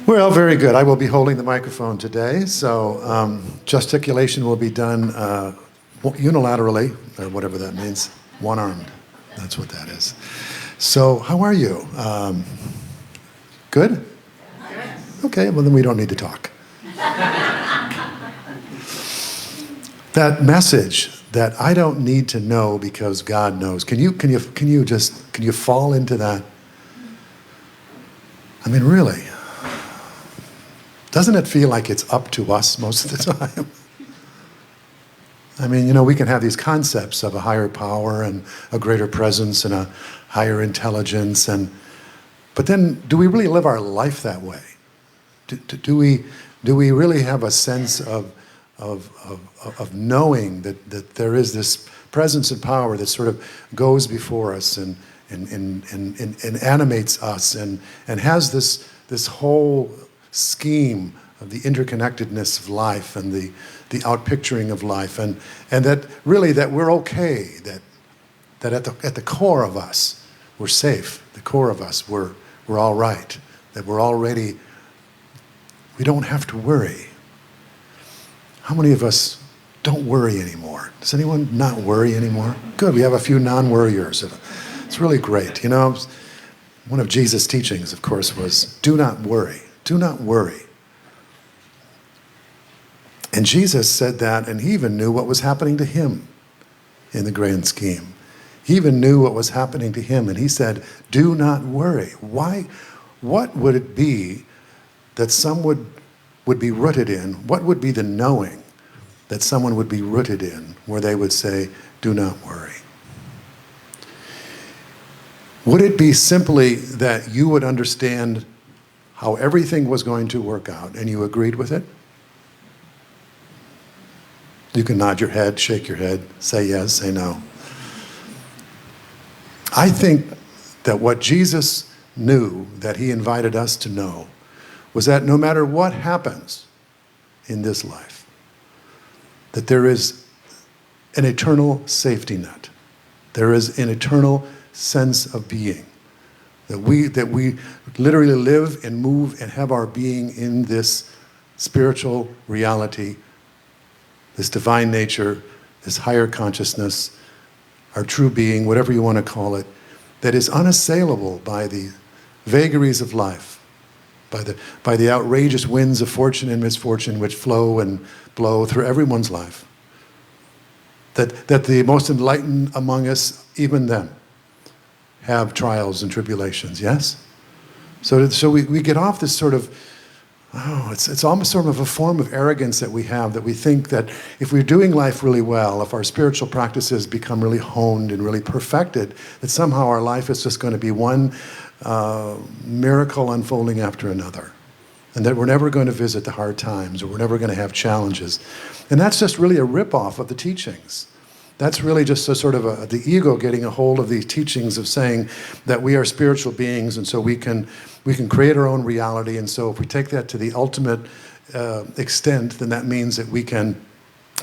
Well, very good. I will be holding the microphone today, so gesticulation will be done unilaterally, or whatever that means, one-armed. That's what that is. So, how are you? Good? Okay, well then we don't need to talk. That message that I don't need to know because God knows. Can you fall into that? I mean, really. Doesn't it feel like it's up to us most of the time? I mean, we can have these concepts of a higher power and a greater presence and a higher intelligence, but then do we really live our life that way? Do we really have a sense of knowing that there is this presence and power that sort of goes before us and animates us and has this whole scheme of the interconnectedness of life and the outpicturing of life, and that really that we're okay, that at the core of us we're safe, the core of us we're all right, that we don't have to worry. How many of us don't worry anymore? Does anyone not worry anymore? Good, we have a few non-worriers. It's really great. One of Jesus' teachings, of course, was do not worry. Do not worry. And Jesus said that, and he even knew what was happening to him in the grand scheme. He even knew what was happening to him, and he said, do not worry. Why? What would it be that someone would be rooted in? What would be the knowing that someone would be rooted in where they would say, do not worry? Would it be simply that you would understand how everything was going to work out, and you agreed with it? You can nod your head, shake your head, say yes, say no. I think that what Jesus knew, that he invited us to know, was that no matter what happens in this life, that there is an eternal safety net. There is an eternal sense of being. That we literally live and move and have our being in this spiritual reality, this divine nature, this higher consciousness, our true being, whatever you want to call it, that is unassailable by the vagaries of life, by the outrageous winds of fortune and misfortune which flow and blow through everyone's life. That the most enlightened among us, even them, have trials and tribulations, yes? So we get off this sort of, it's almost sort of a form of arrogance that we have, that we think that if we're doing life really well, if our spiritual practices become really honed and really perfected, that somehow our life is just going to be one miracle unfolding after another. And that we're never going to visit the hard times, or we're never going to have challenges. And that's just really a ripoff of the teachings. That's really just a sort of the ego getting a hold of these teachings of saying that we are spiritual beings, and so we can create our own reality. And so if we take that to the ultimate extent, then that means that we can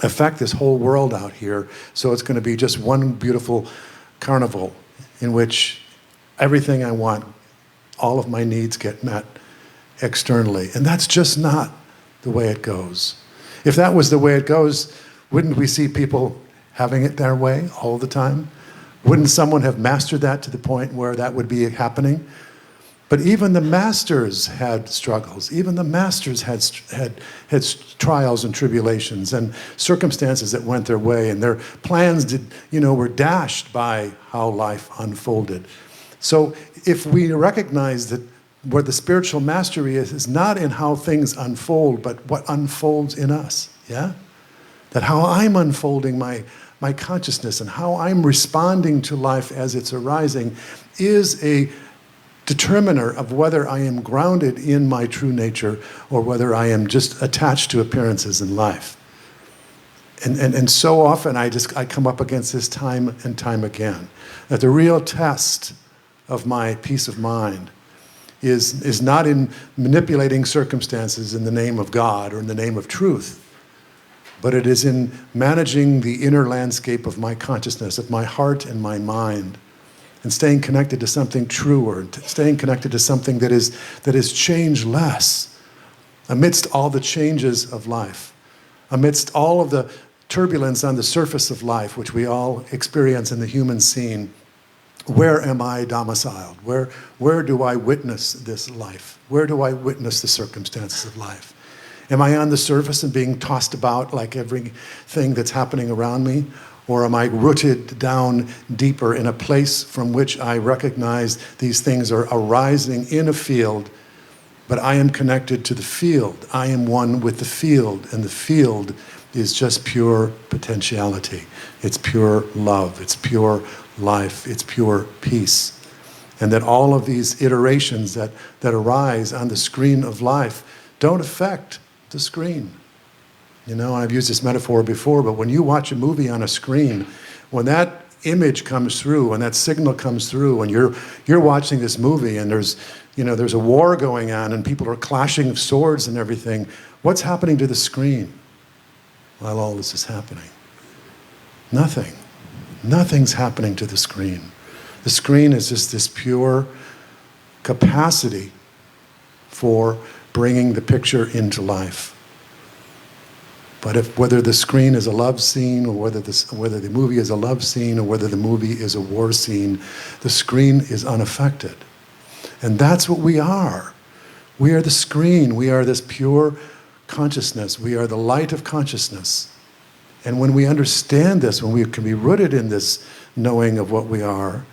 affect this whole world out here. So it's going to be just one beautiful carnival in which everything I want, all of my needs get met externally. And that's just not the way it goes. If that was the way it goes, wouldn't we see people having it their way all the time? Wouldn't someone have mastered that to the point where that would be happening? But even the masters had struggles. Even the masters had trials and tribulations and circumstances that went their way, and their plans were dashed by how life unfolded. So if we recognize that where the spiritual mastery is not in how things unfold, but what unfolds in us, yeah? That how I'm unfolding my consciousness and how I'm responding to life as it's arising is a determiner of whether I am grounded in my true nature or whether I am just attached to appearances in life. And so often I come up against this time and time again, that the real test of my peace of mind is not in manipulating circumstances in the name of God or in the name of truth, but it is in managing the inner landscape of my consciousness, of my heart and my mind, and staying connected to something truer, staying connected to something that is changeless, amidst all the changes of life, amidst all of the turbulence on the surface of life, which we all experience in the human scene, where am I domiciled? Where do I witness this life? Where do I witness the circumstances of life? Am I on the surface and being tossed about like everything that's happening around me? Or am I rooted down deeper in a place from which I recognize these things are arising in a field, but I am connected to the field. I am one with the field, and the field is just pure potentiality. It's pure love. It's pure life. It's pure peace. And that all of these iterations that arise on the screen of life don't affect the screen. You know, I've used this metaphor before, but when you watch a movie on a screen, when that image comes through, when that signal comes through, and you're watching this movie and there's a war going on and people are clashing swords and everything, what's happening to the screen while all this is happening? Nothing. Nothing's happening to the screen. The screen is just this pure capacity for bringing the picture into life. But whether the screen is a love scene, or whether the movie is a love scene, or whether the movie is a war scene, the screen is unaffected. And that's what we are. We are the screen. We are this pure consciousness. We are the light of consciousness. And when we understand this, when we can be rooted in this knowing of what we are,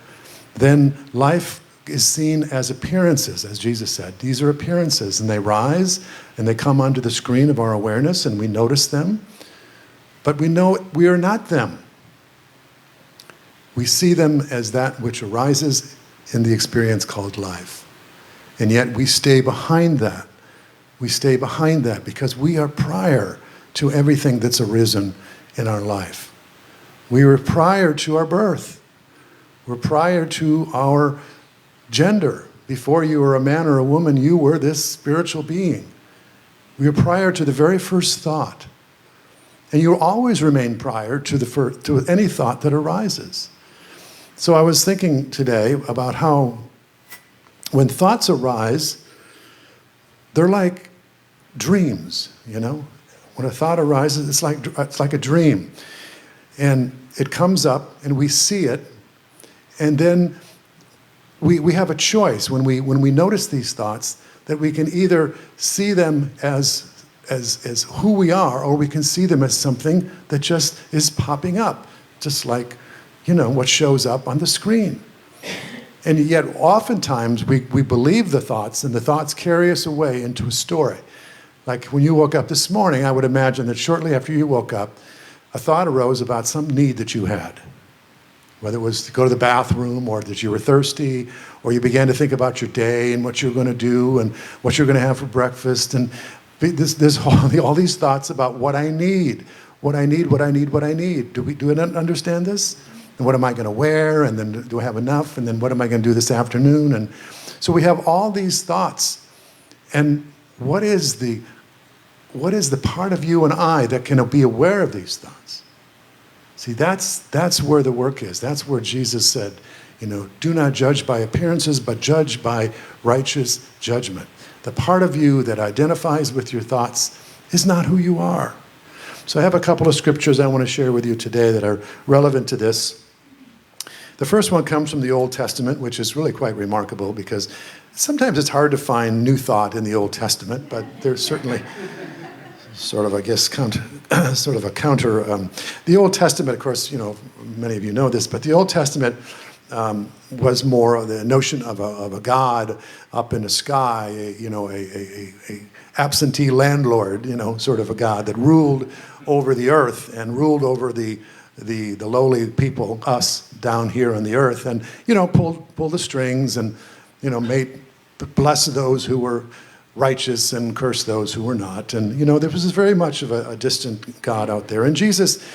then life is seen as appearances, as Jesus said. These are appearances, and they rise, and they come onto the screen of our awareness, and we notice them. But we know we are not them. We see them as that which arises in the experience called life. And yet we stay behind that. We stay behind that because we are prior to everything that's arisen in our life. We were prior to our birth. We're prior to our gender. Before you were a man or a woman, you were this spiritual being. We were prior to the very first thought. And you always remain prior to any thought that arises. So I was thinking today about how when thoughts arise, they're like dreams, you know? When a thought arises, it's like a dream. And it comes up and we see it, and then we have a choice when we notice these thoughts that we can either see them as who we are, or we can see them as something that just is popping up, just like, you know, what shows up on the screen. And yet oftentimes we believe the thoughts, and the thoughts carry us away into a story. Like when you woke up this morning, I would imagine that shortly after you woke up, a thought arose about some need that you had. Whether it was to go to the bathroom, or that you were thirsty, or you began to think about your day and what you were going to do and what you're going to have for breakfast. And all these thoughts about what I need, what I need, what I need, what I need. Do I understand this? And what am I going to wear? And then do I have enough? And then what am I going to do this afternoon? And so we have all these thoughts. And what is the part of you and I that can be aware of these thoughts? See, that's where the work is. That's where Jesus said, you know, do not judge by appearances, but judge by righteous judgment. The part of you that identifies with your thoughts is not who you are. So I have a couple of scriptures I want to share with you today that are relevant to this. The first one comes from the Old Testament, which is really quite remarkable because sometimes it's hard to find new thought in the Old Testament, but there's certainly sort of, I guess, sort of a counter. The Old Testament, of course, you know, many of you know this, but the Old Testament was more of the notion of a God up in the sky, you know, a absentee landlord, you know, sort of a God that ruled over the earth and ruled over the lowly people, us down here on the earth, and, you know, pull the strings and, you know, bless those who were righteous and curse those who were not. And, you know, there was very much of a distant God out there. And Jesus,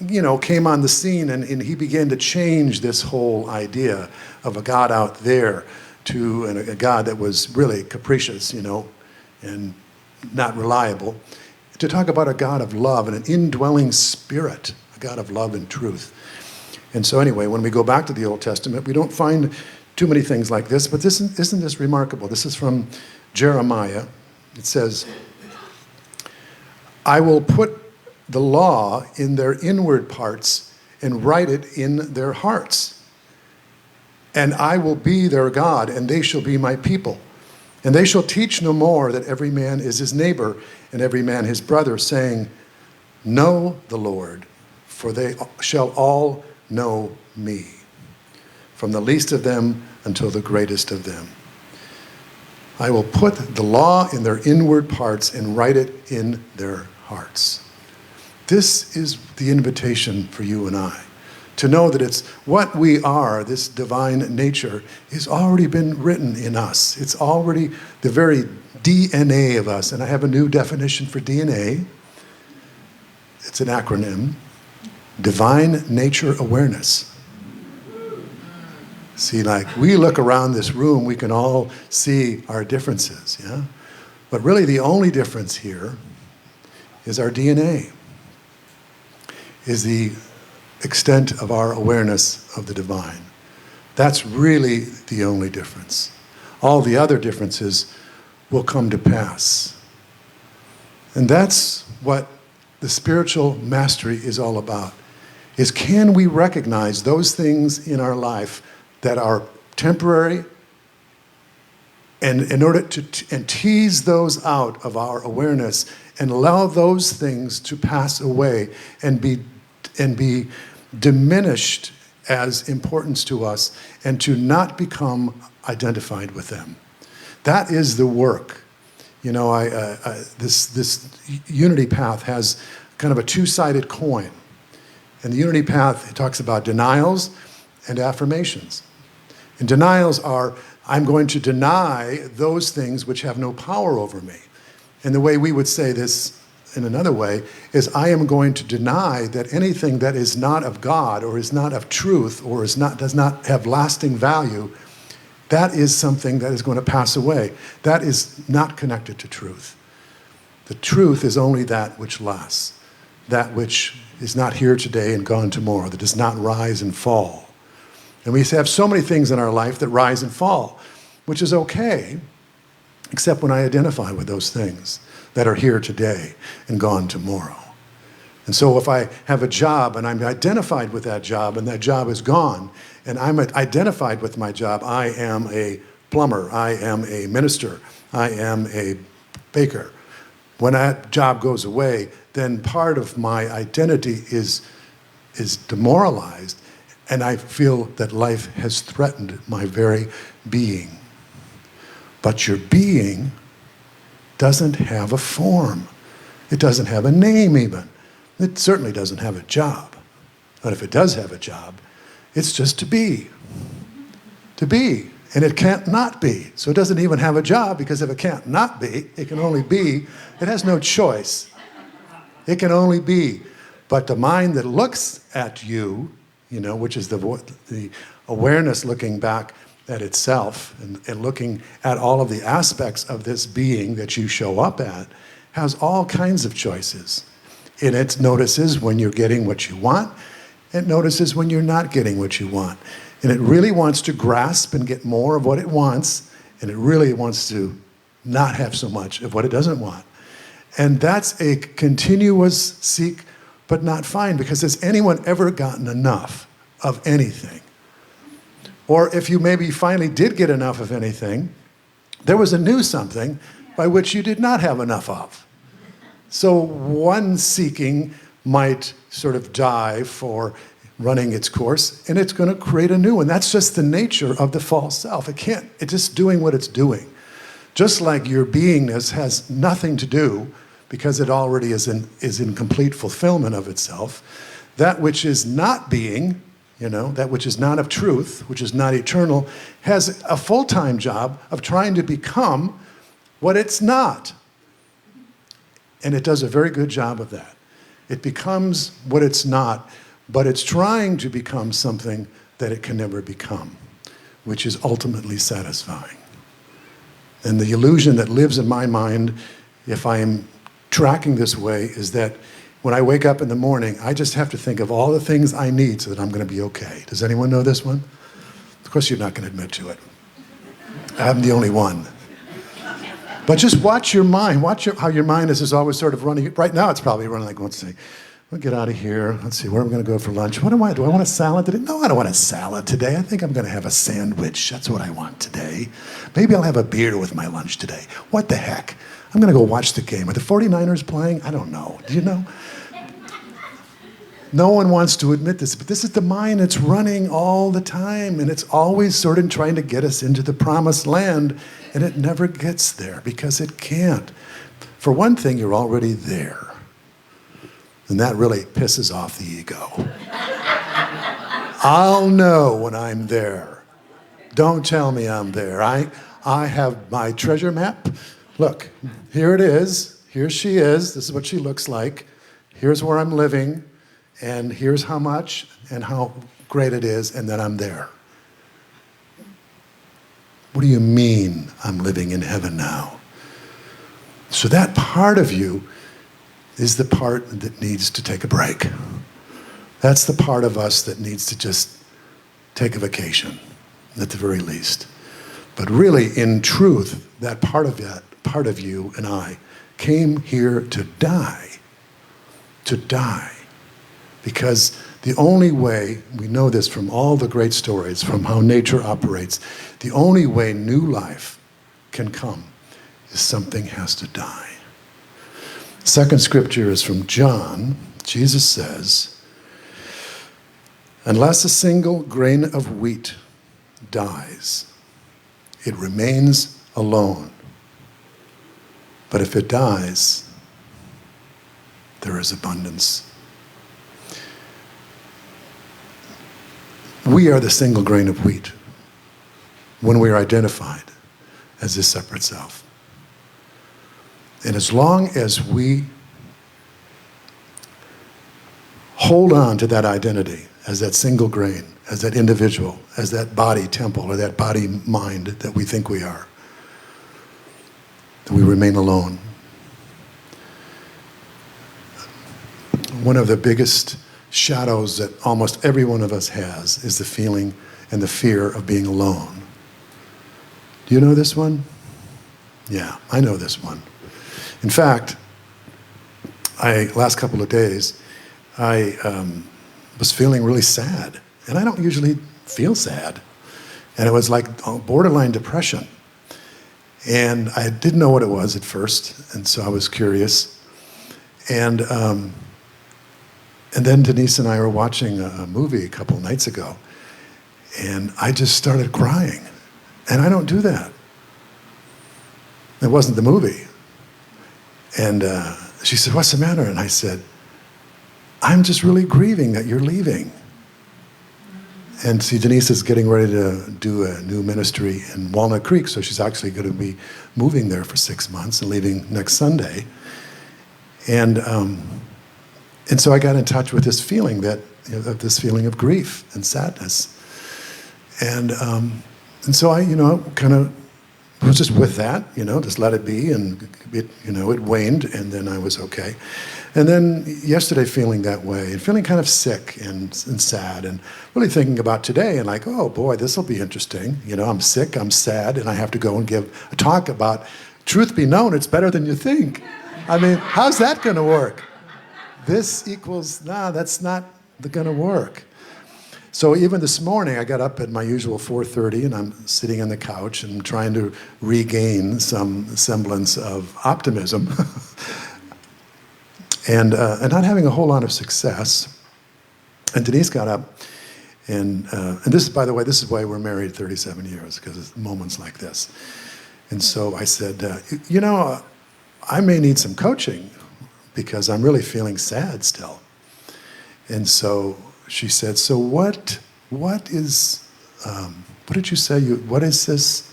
you know, came on the scene and he began to change this whole idea of a God out there to a God that was really capricious, you know, and not reliable, to talk about a God of love and an indwelling spirit, a God of love and truth. And so anyway, when we go back to the Old Testament, we don't find too many things like this, but isn't this remarkable? This is from Jeremiah. It says, I will put the law in their inward parts and write it in their hearts. And I will be their God, and they shall be my people. And they shall teach no more that every man is his neighbor and every man his brother, saying, know the Lord, for they shall all know me, from the least of them until the greatest of them. I will put the law in their inward parts and write it in their hearts. This is the invitation for you and I, to know that it's what we are, this divine nature, has already been written in us. It's already the very DNA of us. And I have a new definition for DNA. It's an acronym: Divine Nature Awareness. See, like, we look around this room, we can all see our differences, yeah? But really the only difference here is our DNA, is the extent of our awareness of the divine. That's really the only difference. All the other differences will come to pass. And that's what the spiritual mastery is all about, is can we recognize those things in our life that are temporary, and in order to and tease those out of our awareness and allow those things to pass away and be diminished as importance to us, and to not become identified with them. That is the work. You know, this unity path has kind of a two-sided coin. And the unity path, it talks about denials and affirmations. And denials are, I'm going to deny those things which have no power over me. And the way we would say this in another way is, I am going to deny that anything that is not of God, or is not of truth, or does not have lasting value, that is something that is going to pass away. That is not connected to truth. The truth is only that which lasts, that which is not here today and gone tomorrow, that does not rise and fall. And we have so many things in our life that rise and fall, which is okay, except when I identify with those things that are here today and gone tomorrow. And so if I have a job and I'm identified with that job and that job is gone, and I'm identified with my job, I am a plumber, I am a minister, I am a baker. When that job goes away, then part of my identity is demoralized, and I feel that life has threatened my very being. But your being doesn't have a form. It doesn't have a name even. It certainly doesn't have a job. But if it does have a job, it's just to be. To be. And it can't not be. So it doesn't even have a job, because if it can't not be, it can only be. It has no choice. It can only be. But the mind that looks at you, you know, which is the awareness looking back at itself and looking at all of the aspects of this being that you show up at, has all kinds of choices. And it notices when you're getting what you want. It notices when you're not getting what you want. And it really wants to grasp and get more of what it wants. And it really wants to not have so much of what it doesn't want. And that's a continuous seek but not find, because has anyone ever gotten enough of anything? Or if you maybe finally did get enough of anything, there was a new something by which you did not have enough of. So one seeking might sort of die for running its course, and it's going to create a new one. That's just the nature of the false self. It's just doing what it's doing. Just like your beingness has nothing to do, because it already is in complete fulfillment of itself, that which is not being, you know, that which is not of truth, which is not eternal, has a full-time job of trying to become what it's not. And it does a very good job of that. It becomes what it's not, but it's trying to become something that it can never become, which is ultimately satisfying. And the illusion that lives in my mind, if I am tracking this way, is that when I wake up in the morning, I just have to think of all the things I need so that I'm going to be okay. Does anyone know this one? Of course you're not going to admit to it. I'm the only one. But just watch your mind. Watch how your mind is always sort of running. Right now, it's probably running like, let's see, we'll get out of here. Let's see, where am I going to go for lunch? What do I want? Do I want a salad today? No, I don't want a salad today. I think I'm going to have a sandwich. That's what I want today. Maybe I'll have a beer with my lunch today. What the heck? I'm going to go watch the game. Are the 49ers playing? I don't know. Do you know? No one wants to admit this, but this is the mind that's running all the time, and it's always sort of trying to get us into the promised land, and it never gets there because it can't. For one thing, you're already there, and that really pisses off the ego. I'll know when I'm there. Don't tell me I'm there. I have my treasure map. Look, here it is. Here she is. This is what she looks like. Here's where I'm living. And here's how much and how great it is, and then I'm there. What do you mean I'm living in heaven now? So that part of you is the part that needs to take a break. That's the part of us that needs to just take a vacation, at the very least. But really, in truth, that part of you and I came here to die. To die. Because the only way, we know this from all the great stories, from how nature operates, the only way new life can come is something has to die. Second scripture is from John. Jesus says, unless a single grain of wheat dies, it remains alone. But if it dies, there is abundance. We are the single grain of wheat when we are identified as this separate self. And as long as we hold on to that identity as that single grain, as that individual, as that body temple or that body mind that we think we are, that we remain alone. One of the biggest shadows that almost every one of us has is the feeling and the fear of being alone. Do you know this one? Yeah, I know this one. In fact, last couple of days, I was feeling really sad. And I don't usually feel sad. And it was like borderline depression. And I didn't know what it was at first, and so I was curious. And then Denise and I were watching a movie a couple nights ago, and I just started crying. And I don't do that. It wasn't the movie. And she said, what's the matter? And I said, I'm just really grieving that you're leaving. And see, Denise is getting ready to do a new ministry in Walnut Creek, so she's actually going to be moving there for 6 months and leaving next Sunday. And so I got in touch with this feeling this feeling of grief and sadness. And so I, kind of was just with that, just let it be, and it waned, and then I was okay. And then yesterday feeling that way, and feeling kind of sick and sad, and really thinking about today, and like, oh boy, this will be interesting. I'm sick, I'm sad, and I have to go and give a talk about, truth be known, it's better than you think. I mean, how's that going to work? This equals, that's not going to work. So even this morning, I got up at my usual 4:30, and I'm sitting on the couch and trying to regain some semblance of optimism, and not having a whole lot of success. And Denise got up, and this, by the way, this is why we're married 37 years, because it's moments like this. And so I said, I may need some coaching, because I'm really feeling sad still. And so she said, so what is, what did you say? What is this?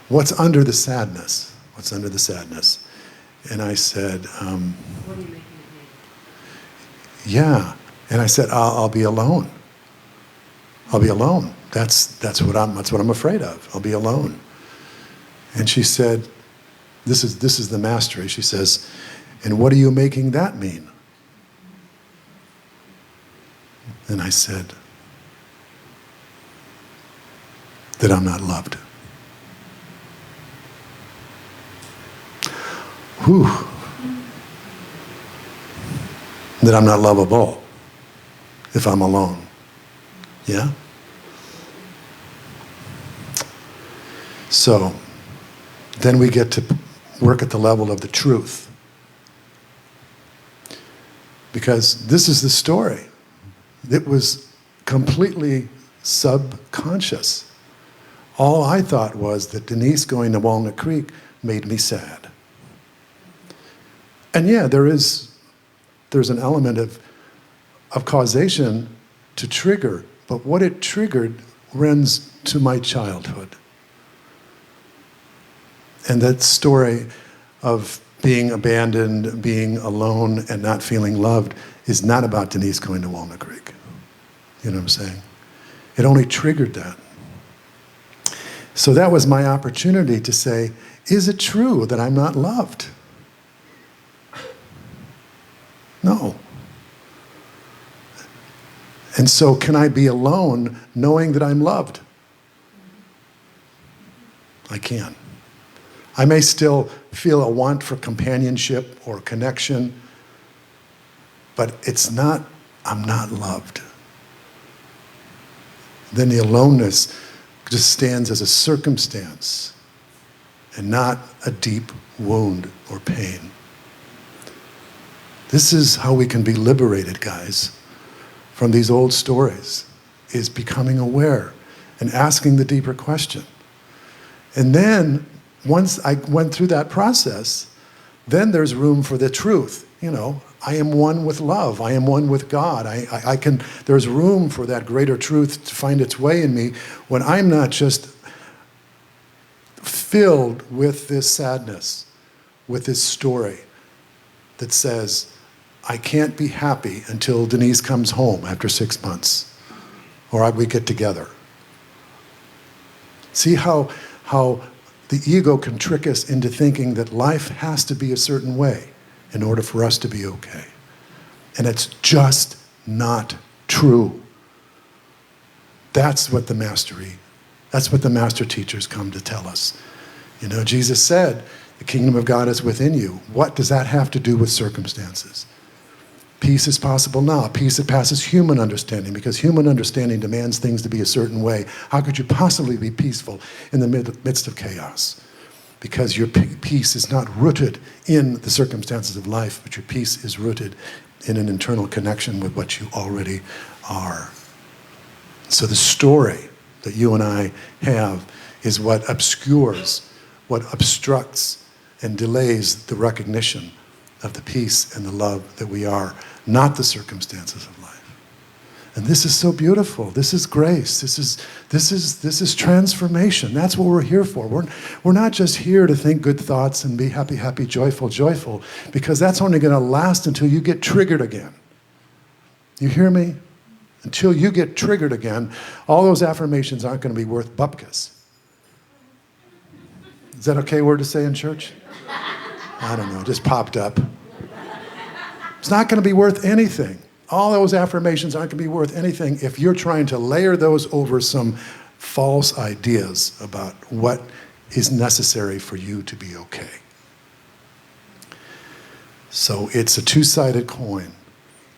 What's under the sadness? What's under the sadness? And I said, what are you making it mean? Yeah. And I said, I'll be alone. I'll be alone. That's what I'm afraid of. I'll be alone. And she said, this is the mastery. She says, and what are you making that mean? And I said, that I'm not loved. whew, that I'm not lovable if I'm alone. Yeah? So, then we get to work at the level of the truth. Because this is the story. It was completely subconscious. All I thought was that Denise going to Walnut Creek made me sad. And yeah, there's an element of causation to trigger, but what it triggered runs to my childhood. And that story of being abandoned, being alone, and not feeling loved is not about Denise going to Walnut Creek. You know what I'm saying? It only triggered that. So that was my opportunity to say, is it true that I'm not loved? No. And so can I be alone knowing that I'm loved? I can. I may still feel a want for companionship or connection, but it's not, I'm not loved. Then the aloneness just stands as a circumstance and not a deep wound or pain. This is how we can be liberated, guys, from these old stories, is becoming aware and asking the deeper question. And then, once I went through that process, then there's room for the truth. You know, I am one with love. I am one with God. I can, there's room for that greater truth to find its way in me when I'm not just filled with this sadness, with this story that says, I can't be happy until Denise comes home after 6 months, or we get together. See how the ego can trick us into thinking that life has to be a certain way in order for us to be okay. And it's just not true. That's what the master teachers come to tell us. You know, Jesus said, the kingdom of God is within you. What does that have to do with circumstances? Peace is possible now. Peace that passes human understanding, because human understanding demands things to be a certain way. How could you possibly be peaceful in the midst of chaos? Because your peace is not rooted in the circumstances of life, but your peace is rooted in an internal connection with what you already are. So the story that you and I have is what obscures, what obstructs and delays the recognition of the peace and the love that we are, not the circumstances of life. And this is so beautiful. This is grace. This is transformation. That's what we're here for. We're not just here to think good thoughts and be happy, happy, joyful, joyful, because that's only going to last until you get triggered again. You hear me? Until you get triggered again, all those affirmations aren't going to be worth bupkis. Is that okay word to say in church? I don't know, it just popped up. It's not going to be worth anything. All those affirmations aren't going to be worth anything if you're trying to layer those over some false ideas about what is necessary for you to be okay. So it's a two-sided coin.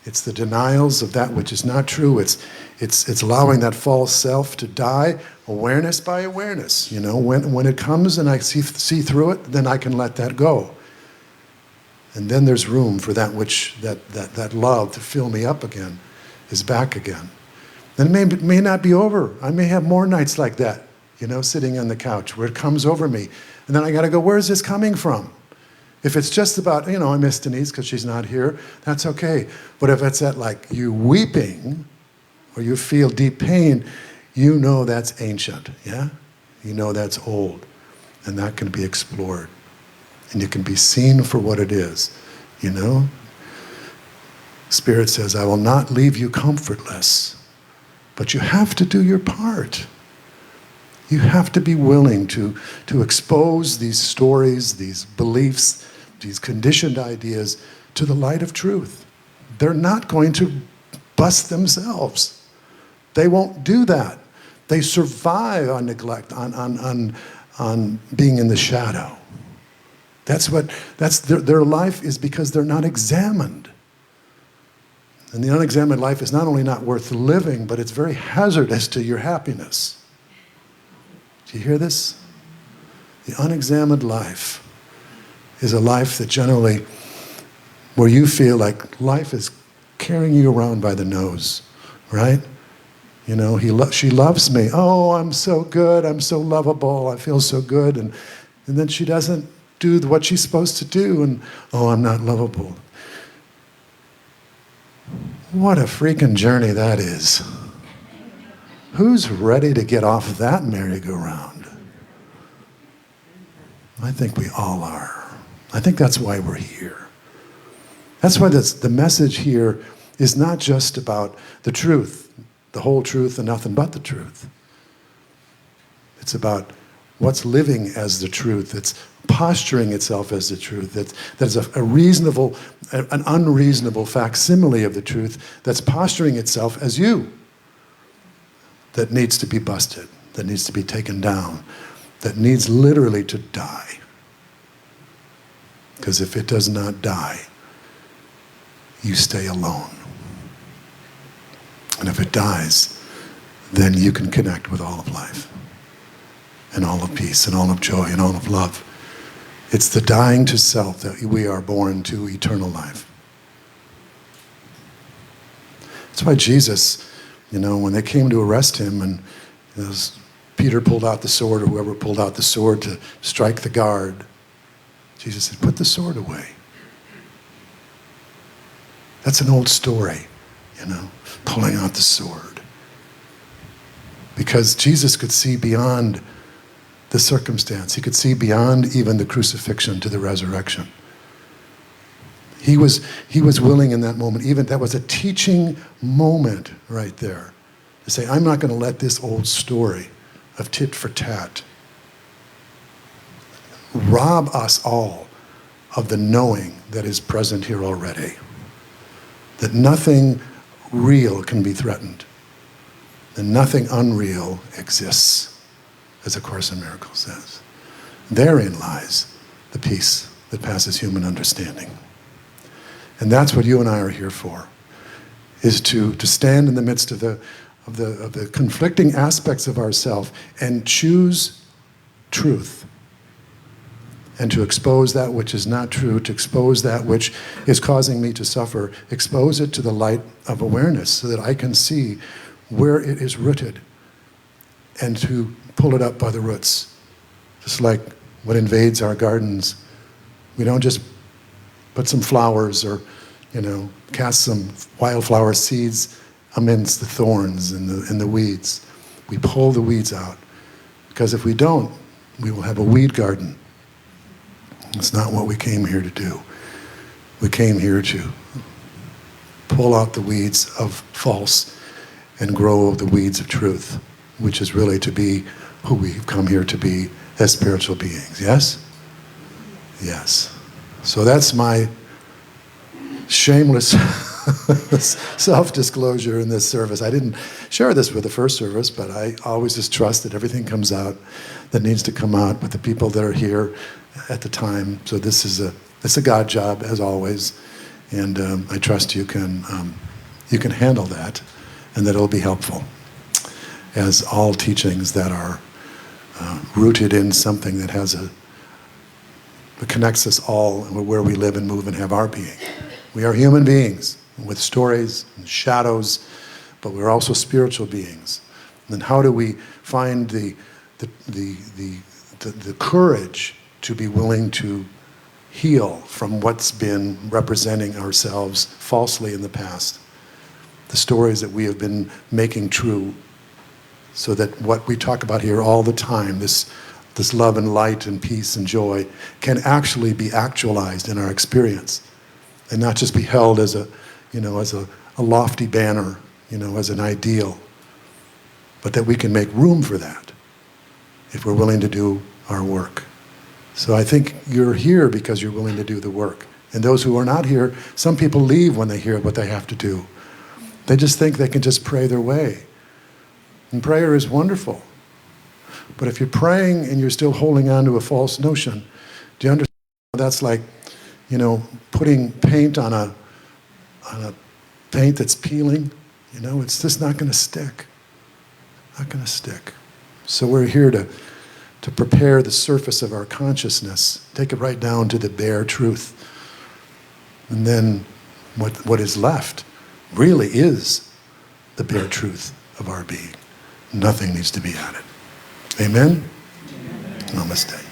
It's the denials of that which is not true. It's allowing that false self to die, awareness by awareness. You know, when it comes and I see through it, then I can let that go. And then there's room for that which, that love to fill me up again, is back again. Then it may not be over. I may have more nights like that, you know, sitting on the couch where it comes over me. And then I got to go, where's this coming from? If it's just about, you know, I miss Denise because she's not here, that's okay. But if it's at like you weeping or you feel deep pain, you know that's ancient, yeah? You know that's old. And that can be explored. And you can be seen for what it is, you know? Spirit says, I will not leave you comfortless, but you have to do your part. You have to be willing to expose these stories, these beliefs, these conditioned ideas to the light of truth. They're not going to bust themselves. They won't do that. They survive on neglect, on being in the shadow. Their life is because they're not examined. And the unexamined life is not only not worth living, but it's very hazardous to your happiness. Do you hear this? The unexamined life is a life that generally, where you feel like life is carrying you around by the nose, right? You know, she loves me. Oh, I'm so good. I'm so lovable. I feel so good. And then she doesn't do what she's supposed to do. And, oh, I'm not lovable. What a freaking journey that is. Who's ready to get off that merry-go-round? I think we all are. I think that's why we're here. That's why the message here is not just about the truth, the whole truth and nothing but the truth. It's about what's living as the truth. It's posturing itself as the truth. That's a reasonable, an unreasonable facsimile of the truth that's posturing itself as you. That needs to be busted, that needs to be taken down, that needs literally to die. Because if it does not die, you stay alone. And if it dies, then you can connect with all of life, and all of peace, and all of joy, and all of love. It's the dying to self that we are born to eternal life. That's why Jesus, when they came to arrest him, and Peter pulled out the sword, or whoever pulled out the sword to strike the guard, Jesus said, put the sword away. That's an old story, pulling out the sword. Because Jesus could see beyond the circumstance. He could see beyond even the crucifixion to the resurrection. He was willing in that moment, even that was a teaching moment right there, to say, I'm not going to let this old story of tit for tat rob us all of the knowing that is present here already. That nothing real can be threatened. That nothing unreal exists, as A Course in Miracles says. Therein lies the peace that passes human understanding. And that's what you and I are here for, is to stand in the midst of the conflicting aspects of ourself and choose truth. And to expose that which is not true, to expose that which is causing me to suffer, expose it to the light of awareness so that I can see where it is rooted and to pull it up by the roots. Just like what invades our gardens. We don't just put some flowers or, cast some wildflower seeds amidst the thorns and the weeds. We pull the weeds out. Because if we don't, we will have a weed garden. It's not what we came here to do. We came here to pull out the weeds of false and grow the weeds of truth, which is really to be who we've come here to be as spiritual beings. Yes? Yes. So that's my shameless self-disclosure in this service. I didn't share this with the first service, but I always just trust that everything comes out that needs to come out with the people that are here at the time. So this is it's a God job, as always, and I trust you can handle that, and that it'll be helpful, as all teachings that are rooted in something that that connects us all where we live and move and have our being. We are human beings with stories and shadows, but we're also spiritual beings. And then how do we find the courage to be willing to heal from what's been representing ourselves falsely in the past? The stories that we have been making true, so that what we talk about here all the time, this love and light and peace and joy, can actually be actualized in our experience, and not just be held as a lofty banner, as an ideal, but that we can make room for that if we're willing to do our work. So I think you're here because you're willing to do the work. And those who are not here, some people leave when they hear what they have to do. They just think they can just pray their way. And prayer is wonderful. But if you're praying and you're still holding on to a false notion, do you understand That's like, putting paint on a paint that's peeling. It's just not going to stick. Not going to stick. So we're here to prepare the surface of our consciousness, take it right down to the bare truth. And then what is left really is the bare truth of our being. Nothing needs to be added. Amen? Namaste.